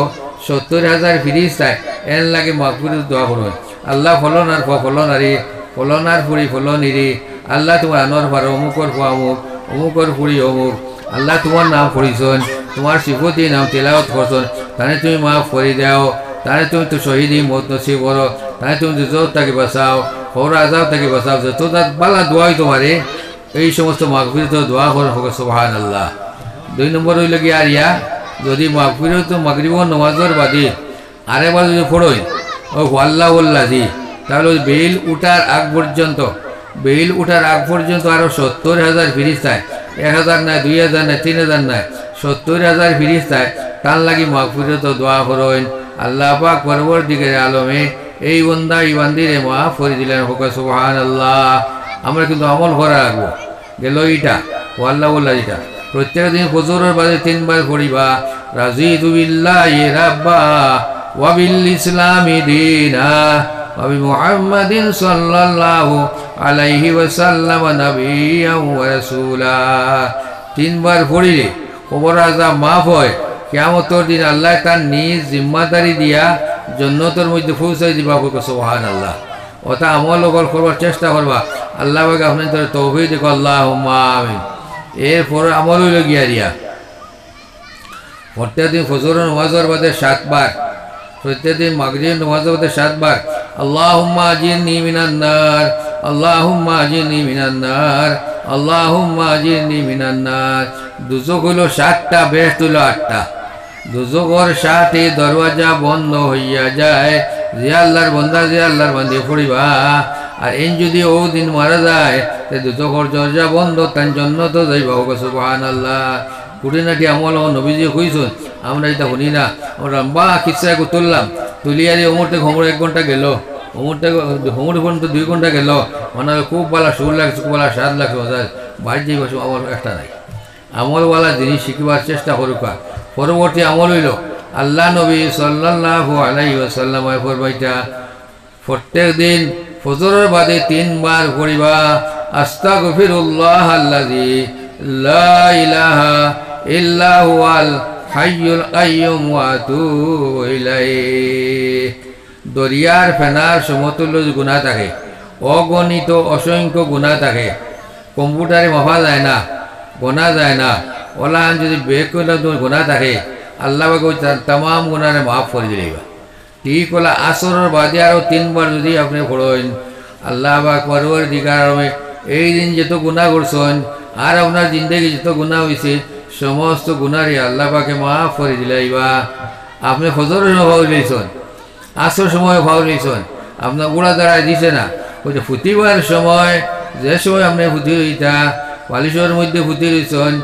70,000 ফিরিস্তায় এর লাগে মাগফিরাত দোয়া করবেন। আল্লাহ ফলনার ফলনারি, ফলনার ফুরি ফলনিরি, আল্লাহ তোমার আনোয়ার ফার অমুকর ফা অমুক, অমুকর ফুরি অমুক, আল্লাহ তোমার নাম পড়িছন, তোমার সিফতি নাম তেলাওয়াত করছন, তাহলে তুমি মাফ করে দাও, তাহলে তুমি তো শহীদি মত নসিব করো, তাহলে তুমি যত তাকে বাঁচাও, খবর আজাব তাকে বাঁচাও, যত তার বালা দোয়াই তোমারে এই সমস্ত মাগফিরাত দোয়া করো সুবহানাল্লাহ। 2 নম্বর হইল কি আর ইয়া যদি মাগফিরাত মাগরিব নামাজের বাদে আরেকবার যদি পড়ই, ও আল্লাহুল লাযী তাহলে ওই বেল উঠার আগ পর্যন্ত আরো 70,000 ফিরিস্তায়, 1,000 নাই, 2,000 নাই, 3,000 নাই, 70,000 ফিরিস্তায় তার লাগি মাগফিরত দোয়া করেন। আল্লাহ পাক পরবর্তীকার আলমে এই বন্দা এই বান্দিরে মাফ করে দিলেন। হোক সুবহানাল্লাহ। আমরা কিন্তু আমল করা রাখবো। গেল ইটা ও আল্লাহ বললা ইটা প্রত্যেক দিন ফজরের বাদে 3 বার পড়িবা, রাযীতু বিল্লাহি রাব্বা ওয়া বিল ইসলামি দীনা ওয়া বি মুহাম্মাদিন সাল্লাল্লাহু আলাইহি ওয়াসাল্লাম নবিয়্যান ওয়া রাসূলা। 3 বার পড়িলে কবর আযাব মাফ হয়। কিয়ামতের দিন আল্লাহ তার নিজ জিম্মাদারি দিয়া জান্নাতের মধ্যে পৌঁছাই দিবা। সুবহানাল্লাহ। ওটা আমল করবার চেষ্টা করবা। আল্লাহ পাক আপনাদের তৌফিক দিক। আল্লাহুম্মা আমিন। এরপরে আমল হইল গিয়া দিয়া প্রত্যেকদিন ফজরের নামাজের বাদে 7 বার, প্রত্যেকদিন মাগরিবের নামাজের বাদে 7 বার আল্লাহুম্মা আজিরনি মিনান নার, আল্লাহুম্মা আজিরনি মিনান নার, আল্লাহুম্মা আজিরনি মিনান নার। দুজক হইল 7টা, বেহেশত হইল 8টা। দুজকর 7 দরওয়াজা বন্ধ হইয়া যায়। যে আল্লাহর বান্দা যে আল্লাহর বান্দি পড়িবা আর এন যদি ও দিন মারা যায় তে দুজকর দরজা বন্ধ, তার জন্য তো যাইবা। সুবহানাল্লাহ। কুটিনাটি আমল নবীজি কইছেন, আমরা এটা শুনি না। আমরা লম্বা কিচ্ছা তুললাম, তুলিয়ারি অমরতে ঘমর 1 ঘন্টা গেল, অমরতে ঘমর পর্যন্ত 2 ঘন্টা গেল। মানে খুব ভালো সুর লাগছে, খুব ভালো স্বাদ লাগছে। বাড়ি যাই বসে আমল একটা নাই। আমলওয়ালা জিনিস শিখিবার চেষ্টা করুকা। পরবর্তী আমল হইল আল্লাহ নবী সাল্লাল্লাহু আলাইহি ওয়াসাল্লাম ফরমাইতা প্রত্যেক দিন ফজরের বাদে 3 বার পড়িবা, আস্তাগফিরুল্লাহ আল্লাযী লা ইলাহা ইল্লা হুয়াল হাইয়ুল কাইয়্যুম ওয়া আতুবু ইলাইহি। দরিয়ার ফেনার সমতুল্য গুনাহ থাকে, অগণিত অসংখ্য গুনাহ থাকে, কম্পিউটারে মাপা যায় না, গোনা যায় না। ওলা যদি বেক করলে গুনাহ থাকে আল্লাহ পাক তাম গুনারে মাফ করে দিলেবা। ঠিক ওলা আসরের বাদে আরও 3 বার যদি আপনি পড়েন, আল্লাহ পাক পরবর্তীকার এই দিন যত গুনাহ করছেন আর আপনার জিন্দগি যত গুনাহ হয়েছে সমস্ত গুনারে আল্লাহ পাকে মাফ করে দিলাইবা। আপনি ফজরের সময় ভাও লইছেন, আসর সময় ভাও লইছেন, আপনার গোড়া দাঁড়ায় দিছে না। ওই যে ফুটিবার সময়, যে সময় আপনি ফুটি লইতা বালিশের মধ্যে ফুটি লইছেন,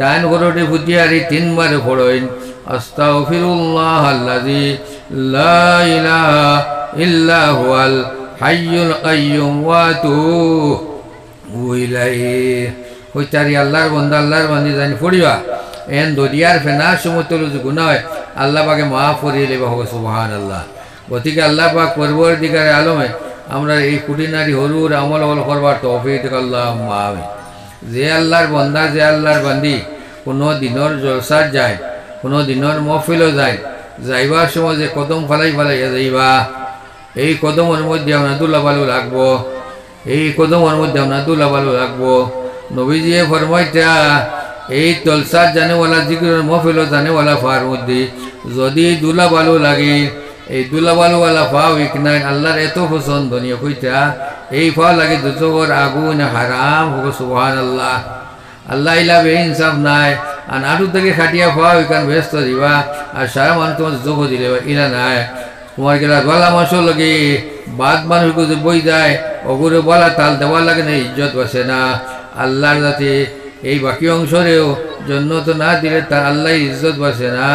ডান ঘরটি ফুটিয়ারি 3 বারে পড়েন, আস্তাগফিরুল্লাহ আল্লাযী লা ইলাহা ইল্লা হুয়াল হাইয়ুল কাইয়্যুম ওয়া আতুবু ইলাইহি। হইতারি আল্লাহর বান্দা আল্লাহর বান্দি জানি পড়িবা। এন দরিয়ার ফেনার সমতুল্য যে গুনাহ হয় আল্লাহ পাকে মাফ করিয়ে লইবা। সুবহানাল্লাহ। গতিকে আল্লাহ পাক পরবর্তীকার আলমে আমরা এই কুটিনারি হরুর আমল করবার তৌফিক দিক। আল্লাহুম্মা আমিন। যে আল্লাহর বান্দা যে আল্লাহর বান্দি কোনো দিনের জলসার যায়, কোনো দিনের মহফিলও যায়, যাইবার সময় যে কদম ফালাইয়া যাইবা, এই কদমের মধ্যে আমরা দুলাবালু রাখবো, এই কদমের মধ্যে আমরা দুলাবালু রাখবো। নবীজিয়ে ফরমাইতা এই জলসার জানেওয়ালা জিকিরের মহফিলও জানেওয়ালা ফার মধ্যে যদি দুলাবালু লাগে, এই দুলাবালুওয়ালা ফাও ইকনাইন আল্লাহর এত পছন্দ নিয়ে কইতা এই ফা লাগে দুচকর আগুন হারাম হোক। সুবহানাল্লাহ। আল্লাহ ইলা বে ইনসাফ নাই। আর আটু থেকে খাটিয়া ফাও ইকান ব্যস্ত দিবা আর সারা মানুষ তোমার যোগ দিলে ইলা নাই। তোমার গেলা গলা মাংস লাগে বাদ মানুষ বই যায় অগুরে বলা তাল দেওয়া লাগে না, ইজ্জত বসে না। আল্লাহর যাতে এই বাকি অংশরেও জন্য তো না দিলে তার আল্লাহ ইজ্জত বসে না,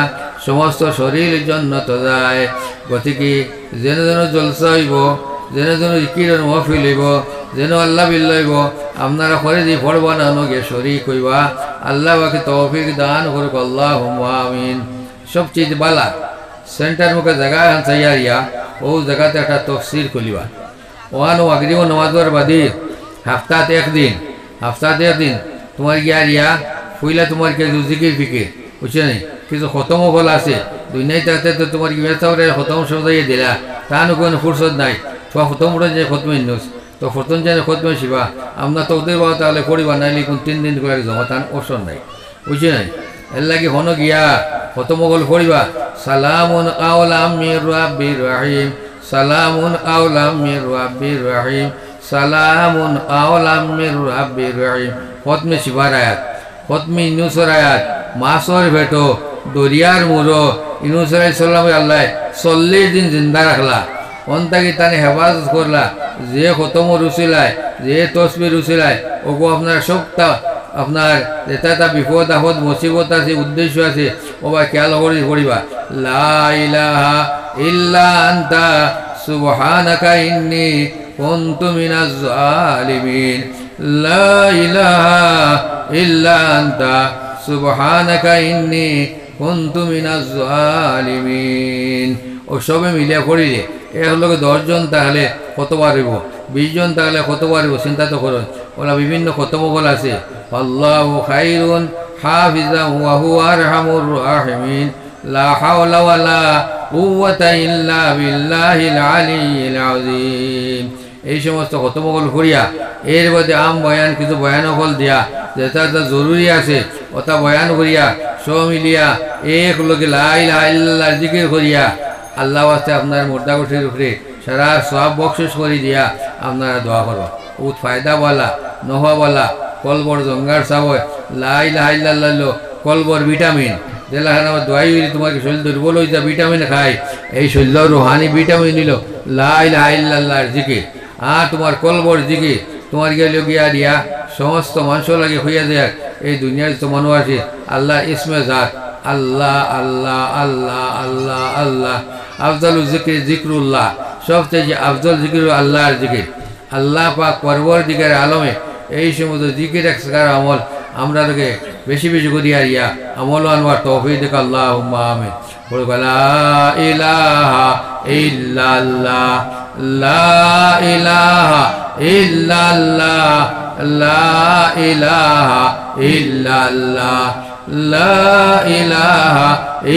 সমস্ত শরীর জন্য তো যায়। গতিকে যেন যেন জলসা হইব, যেন যেন জিকিরের মহফিল হইব, যেন আল্লাহ বিল হইব, আপনারা করে দিয়ে পড়বা না নগে শরীক হইবা। আল্লাহ বাকে তৌফিক দান করুক। আল্লাহুম্মা আমিন। সবচেয়ে বালা সেন্টার মুখে জায়গা চাইয়া ও জায়গাতে একটা তফসির খুলিবা। ওয়ান আগ্রিম নামাজের বাদে হাফতাতে একদিন তোমার গিয়া ফুইলা তোমার কে জিকির ফিকির বুঝছে নি কিছু খতমও ফল আছে দুনিয়ায় থাকতে তো তোমার কি ব্যবসা করে খতম সজাইয়ে দিলা তা কোনো ফুরসত নাই। তোমার খতম উঠে যে খতমে নিউজ তো খতম যে খতমে শিবা আমরা তো ওদের বাবা তাহলে পড়িবা নাইলে কোন 3 দিন করে জমা তার ওষুধ নাই বুঝছে নাই। এর লাগে হন গিয়া খতম গল পড়িবা সালামুন কাওলাম মির রাব্বির রহিম, সালামুন কাওলাম মির রাব্বির রহিম, সালামুন কাওলাম মির রাব্বির রহিম। খতমে শিবার আয়াত, খতমে ইউনুসের আয়াত, মাসর ভেটো দরিয়ার মুরো ইউনুস আলাইহিস সালাম আল্লাহ 40 দিন জিন্দা রাখলা। অন্তাকি তানে হেফাজত করলা যে খতম রুচিলায় যে তসবি রুচিলায় ওগো আপনার সবটা আপনার যেটা বিপদ আপদ মুসিবত আছে উদ্দেশ্য আছে ওবা খেয়াল করিবা লা ইলাহা ইল্লা আনতা সুবহানাকা ইন্নী কুনতু মিনাজ জালিমিন লা ইলাহা ইল্লা আনতা সুবহানাকা ইন্নী কুনতু মিনাজ জালিমিন ও সবে মিলিয়া করিলে এক লগে 10 জন তাহলে কতবার হইব 20 জন তাহলে কতবার হইব চিন্তা তো করুন ওরা বিভিন্ন খতমগুলো আছে আল্লাহু খায়রুন হাফিজান ওয়া হুয়া আরহামুর রাহিমিন লা হাওলা ওয়ালা কুওয়াতা ইল্লা বিল্লাহিল আলিয়্যিল আযীম এই সমস্ত খতমগুলো করিয়া এর মধ্যে আম বয়ান কিছু বয়ানকল দিয়া যেটা জরুরি আছে ওটা বয়ান করিয়া সব মিলিয়া এক লগে লা ইলাহা ইল্লাল্লাহ জিকির করিয়া আল্লাহ ওয়াস্তে আপনার মুর্দা গুঠির উপরে সারা সব বকশিস করে দিয়া আপনারা দোয়া করবা বহুত ফায়দাওয়ালা নহওয়ালা কলবর জঙ্গার সাবয় লা ইলাহা ইল্লাল্লাহ কলবর ভিটামিন যেলা আমার দোয়াই তোমাকে শরীর দুর্বল হইতা ভিটামিন খাই এই শরীর রুহানি ভিটামিন নিল লা ইলাহা ইল্লাল্লাহর জিকির আর তোমার কলবর জিকির তোমার গেলে গিয়া দিয়া সমস্ত মানুষ লাগে হইয়া যায় এই দুনিয়ার তো মানুষ আছে আল্লাহ ইসমে জাত আল্লাহ আল্লাহ আল্লাহ আল্লাহ আল্লাহ আফজাল জিকির জিকরুল্লাহ সবচেয়ে যে আফজল জিকির আল্লাহর জিকির আল্লাহ পাক পরবর্তীকার আলমে এই সমস্ত জিকির একসার আমল আমরা তোকে বেশি বেশি করি আর ইয়া আমল আনওয়ার তৌফিক দেখ আল্লাহুম্মা আমিন বলবো লা ইলাহা ইল্লাল্লাহ লা ইলাহা ইল্লাল্লাহ লা ইলাহা ইল্লাল্লাহ লা ইলাহা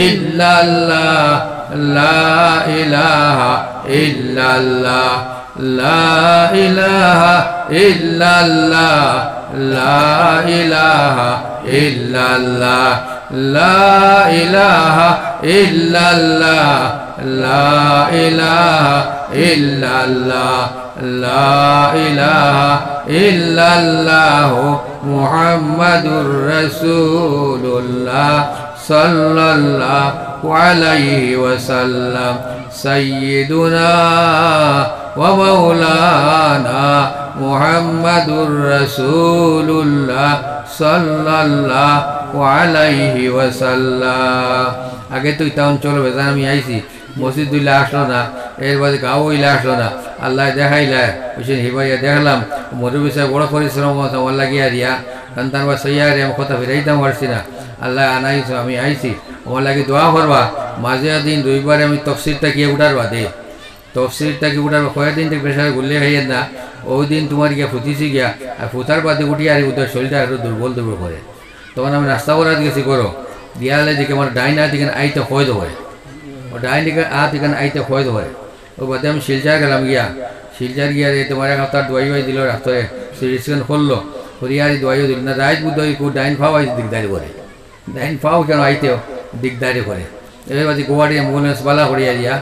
ইল্লাল্লাহ লা ইলাহা ইল্লাল্লাহ লা ইলাহা ইল্লাল্লাহ লা ইলাহা ইল্লাল্লাহ লা ইলাহা ইল্লাল্লাহ লা ইলাহা ইল্লাল্লাহ লা ইলাহা ইল্লাল্লাহ মুহাম্মাদুর রাসূলুল্লাহ সাল্লাল্লাহু আলাইহি ওয়াসাল্লাম সাইয়্যিদুনা ওয়া মাওলানা মুহাম্মাদুর রাসূলুল্লাহ সাল্লাল্লাহু আলাইহি ওয়াসাল্লাম আগে তো ইতা অঞ্চল বেজান আমি আইছি মসজিদ দুইলা আসলো না এর বাদে গাঁও হইলে আসলো না আল্লাহ দেখাইলা বুঝছেন হিবাইয়া দেখলাম মরুবি সাহেব বড় পরিশ্রম আমার লাগিয়া দিয়া সন্তান বা সৈয়ারে আমি কথা ফিরাইতাম পারছি না আল্লাহ আনাইছো আমি আইছি আমার লাগে দোয়া করবা মাঝে দিন 2 বার আমি তফসিরটা গিয়ে উঠার বাদে তফসিরটা গিয়ে উঠার কয়েকদিন থেকে প্রেশার গুললে খাইয়েন না ওই দিন তোমার গিয়া ফুটিছি গিয়া আর ফুটার বাদে উঠি আর ওদের শরীরটা একটু দুর্বল দুর্বল করে তখন আমি রাস্তা করার গেছি করো দিয়ালে দিকে আমার ডাইন হাত দিকে আইতে খয় দেবো ও ডাইন দিকে হাত দিকে আইতে খয় দেবো ও বাদে আমি শিলচার গেলাম গিয়া শিলচার গিয়া রে তোমার এক হপ্তাহ দোয়াই ওয়াই দিল রাস্তায় সিরিজখান করলো হরিয়ারি দোয়াইও দিল না রাইত বুধ ডাইন ফাও আইতে দিকদারি করে ডাইন ফাও কেন আইতেও দিকদারি করে এবার বাদে গোয়াড়ি অ্যাম্বুলেন্স বালা করিয়া দিয়া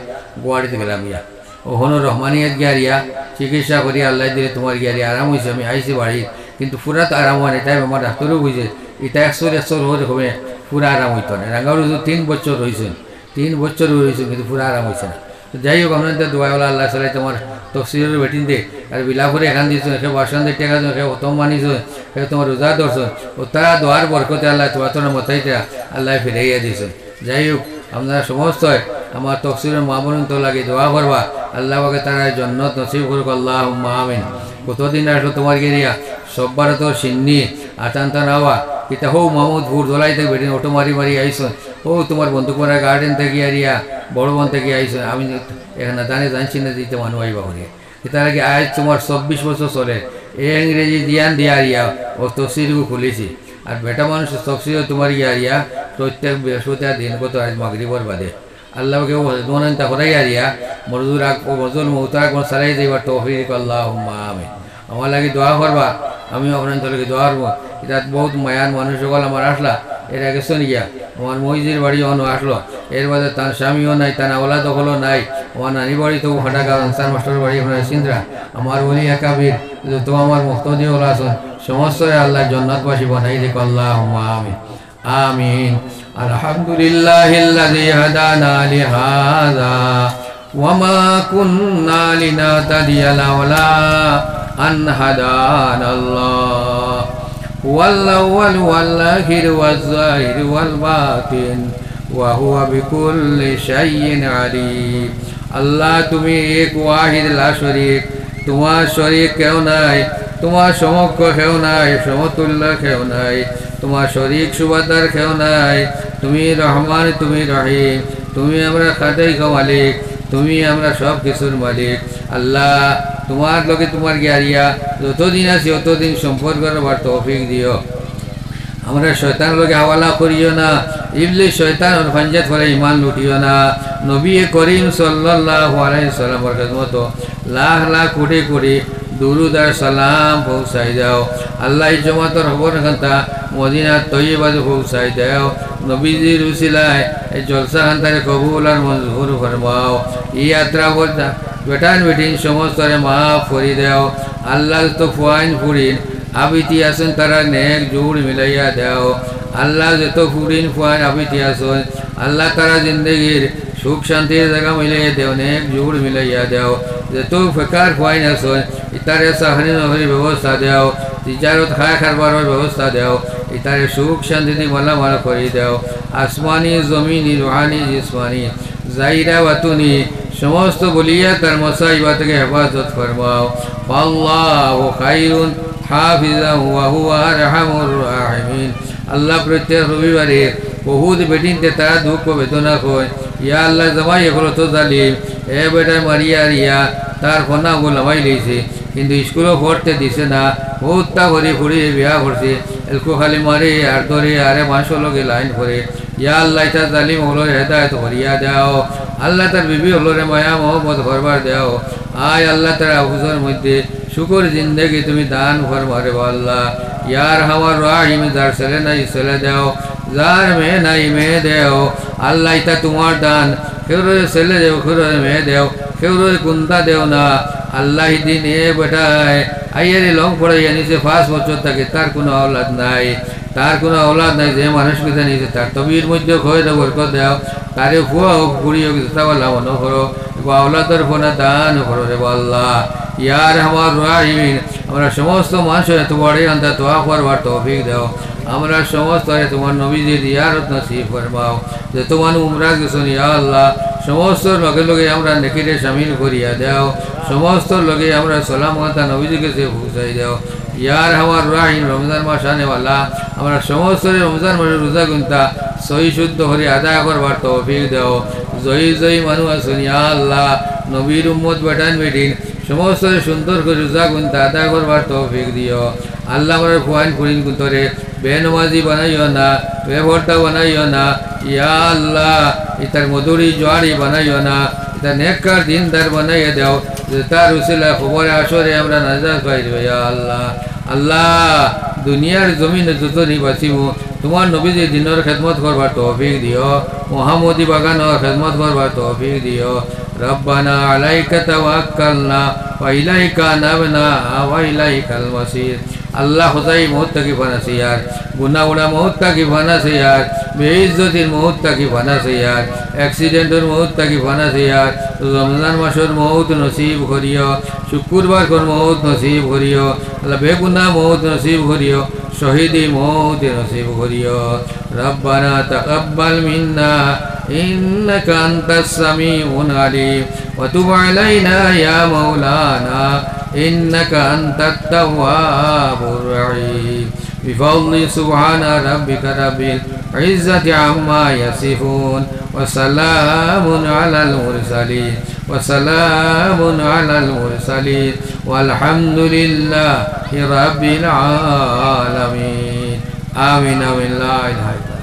গোয়াড়িতে গেলাম গিয়া ও হনো রহমানিয়াত গিয়া রিয়া চিকিৎসা করি আল্লাহ দিলে তোমার গিয়া রিয়া আরাম হয়েছে আমি আইসি বাড়ি কিন্তু পুরা তো আরাম হয় না তাই আমার ডাক্তারও বুঝে এটা 100 হয়ে হবে পুরা আরাম হইতো না রাঙ্গারু 3 বছর রয়েছেন 3 বছর রয়েছেন কিন্তু পুরা আরাম হয়েছে না তো যাই হোক আপনাদের দোয়াওয়ালা আল্লাহ সালাই তোমার তফসিলের বেটিন দে আর বিলাপুরে এখান দিয়েছেন সে বাসন দিয়ে টেকা সে অতম মানিছ সে তোমার রোজা ধরছেন ও তারা দোয়ার বরকতে আল্লাহ তোমার মাথাইটা আল্লাহ ফিরাইয়া দিয়েছেন যাই হোক আপনারা সমস্ত আমার তফসিলের মামুন তো লাগে দোয়া করবা আল্লাহ পাকে তারা জন্নত নসিব করুক আল্লাহুম্মা আমিন কতদিন আসলো তোমার গেরিয়া সববার তো সিন্নি আটান্তা নাওয়া এটা হো মাহমুদপুর দোলাই থেকে বেটিন অটো মারি মারি আইসন ও তোমার বন্ধুকুমারা গার্ডেন থেকে আরিয়া বড় বন থেকে আইসন আমি এখানে জানছি না দিতে মানুষ আইবা করে তার আগে আজ তোমার 24 বছর চলে ইংরেজি দিয়ান দিয়া আরিয়া ও তফসিরও খুলেছি আর বেটা মানুষ তফসিরও তোমার আরিয়া প্রত্যেক বৃহস্পতিবার দিন কত আজ মাগরিবর বাদে আল্লাহকে মনন্তা করাই আরিয়া মরজুর আগ ও মজুল মৌতাক সারাই যাইবার তৌফিক আল্লাহুম্মা আমিন আমার লাগে দোয়া করবা আমিও আপনার তোকে দোয়া করবো এটা বহুত মায়ার মানুষ সকল আমার আসলা এর আগে শুনি গিয়া আমার মহিজির বাড়ি অন্য আসলো এর বাদে তার স্বামীও নাই তার ওলা দখলও নাই আমার নানি বাড়ি তো ফাটাকা আনসার মাস্টার বাড়ি আপনার সিন্দ্রা আমার বলি একাবির তো আমার মুক্তি ওলা আসুন সমস্ত আল্লাহ জন্নতবাসী বানাই দেখো আল্লাহুম্মা আমিন আমিন আলহামদুলিল্লাহিল্লাযী হাদানা লিহাযা وما كنا لنهتدي لولا أن هدانا الله هو الأول والآخر والظاهر والباطن وهو بكل شيء عليم আল্লাহ তুমি এক ওয়াহিদ লা শরীক তোমার শরীক কেউ নাই তোমার সমকক্ষ কেউ নাই সমতুল্য কেউ নাই তোমার শরীক সুবাদার কেউ নাই তুমি রহমান তুমি রহিম তুমি আমরা খাদাই মালিক তুমি আমরা সব কিছুর মালিক আল্লাহ তোমার লোকে তোমার গিয়ারিয়া যতদিন আছি ততদিন সম্পর্ক করার তৌফিক দিও আমরা শয়তান লোকে হাওয়ালা করিও না ইবলিস শয়তান ওর ফাঞ্জাত করে ইমান লুটিও না নবী করিম সাল্লাল্লাহু আলাইহি সাল্লামের খিদমত লাখ লাখ কোটি কোটি দুরুদ আর সালাম পৌঁছাই দাও আল্লাহ জমাতর খবর খান্তা মদিনা তৈয়বাতে পৌঁছাই দাও নবীজির উসিলায় এই জলসা খান্তারে কবুল আর মঞ্জুর ফরমাও এই যাত্রা বলতা বেটান বেটিন সমস্ত মাফ করে দাও আল্লাহ তো ফুয়াইন ফুরিন আবিতি আসুন তারা নেক জুড় মিলাইয়া দাও আল্লাহ যত ফুরিন ফুয়াইন আবিতি আসুন আল্লাহ তারা জিন্দগির সুখ শান্তির জায়গা মিলাইয়া দেও নেক জুড় মিলাইয়া দাও যত ফেকার ফুয়াইন আসুন ইতারে সাহানি নহরি ব্যবস্থা দাও তিজারত খায় খারবারের ব্যবস্থা দাও ইতারে সুখ শান্তি মালা মালা করে দাও আসমানি জমিনি রুহানি জিসমানি জাইরা ওয়াতুনি সমস্ত বলিয়া তার মসাইবা থেকে হেফাজত ফরমাও আল্লাহু খায়রুন হাফিজাহু ওয়া হুয়া আরহামুর রাহিমিন আল্লাহ প্রত্যেক রবিবারে বহুত বেটিনতে তারা দুঃখ বেদনা কয় ইয়া আল্লাহ জামাই এগুলো তো জালিম এ বেটা মারিয়া রিয়া তার ফোনা গোলামাই লইছে কিন্তু স্কুলও পড়তে দিছে না বহুতটা ঘরে ঘুরে বিয়া করছে এলকো খালি মারে আর ধরে আরে মানুষের লোকে লাইন করে ইয়া আল্লাহ তার জালিম হলো হেদায়ত করিয়া দাও আল্লাহ তার বিবি হলো রে মায়া মোহাম্মদ ভরবার দাও আয় আল্লাহ তার আফুজের মধ্যে শুকর জিন্দগি তুমি দান ফরমারে আল্লাহ ইয়ার হামার রাহিম যার ছেলে নাই ছেলে দাও যার মেয়ে নাই মেয়ে দেও আল্লাহ এটা তোমার দান কেউ ছেলে দেও কেউ মেয়ে দেও কেউ কুন্তা দেও না আল্লাহ দিন এ বেটায় আইয়ারে লং পড়াইয়া নিচে 5 বছর থাকে তার কোনো औलाद নাই তার কোনো औलाद নাই যে মানুষকে জানিয়েছে তার তবির মধ্যে খয় দাও বরকত দাও তারে ফুয়া কুড়িও তাওয়ালা মনে করো औलादर ফোনা দান করো রে আল্লাহ ইয়ার আমার রাহিমিন আমরা সমস্ত মানুষের তোমার আন্দা তোয়া করবার তৌফিক দাও আমরা সমস্ত তোমার নবীজির জিয়ারত নসিব ফরমাও যে তোমার উমরা গেছেন ইয়া আল্লাহ সমস্ত লগে লগে আমরা নেকিরে শামিল করিয়া দাও সমস্ত লগে আমরা সালামতা নবীজি কাছে পৌঁছাই দাও ইয়ার আমার রাহিম রমজান মাস আনেওয়ালা আমরা সমস্ত রমজান মাসের রোজা গুনতা সহি শুদ্ধ করে আদায় করবার তৌফিক দাও জয়ী জয়ী মানুষ আছেন ইয়া আল্লাহ নবীর উম্মত বেটান বেটিন সমস্ত সুন্দর করে রোজা গুনতা আদায় করবার তৌফিক দিও আল্লাহ আমার ফুয়াইন ফুরিন গুন্তরে বেনমাজি বানাইও না বেভর্তা বানাইও না ইয়া আল্লাহ ইতার মধুরি জোয়ারি বানাইও না ইতার নেককার দিনদার বানাইয়া দাও যে তার উসিলা খবরে আসরে আমরা নাজাত পাইব ইয়া আল্লাহ আল্লাহ দুনিয়ার জমিনে যত নিবাসিব তোমার নবীজি দিনের খেদমত করবার তৌফিক দিও মোহাম্মদী বাগানের খেদমত করবার তৌফিক দিও রব্বানা আলাইকা তাওয়াক্কালনা ওয়া ইলাইকা নাবনা ওয়া ইলাইকাল মাসির আল্লাহ খোদাই মৌত তাকি ফানাছে ইয়ার গুনা উড়া মৌত তাকি ফানাছে ইয়ার বেইজ্জতির মৌত তাকি ফানাছে ইয়ার অ্যাক্সিডেন্টের মৌত তাকি ফানাছে ইয়ার রমজান মাসের মৌত নসিব করিও শুক্রবার কোন মৌত নসিব করিও আল্লাহ বেগুনা মৌত নসিব করিও শহীদি মৌত নসিব করিও রব্বানা তাকাব্বাল মিন্না إنك أنت السميع العليم وتب علينا يا مولانا إنك أنت التواب الرحيم بفضل سبحان ربك رب العزة عما يصفون وسلام على المرسلين والحمد لله رب العالمين آمين لا إله إلا الله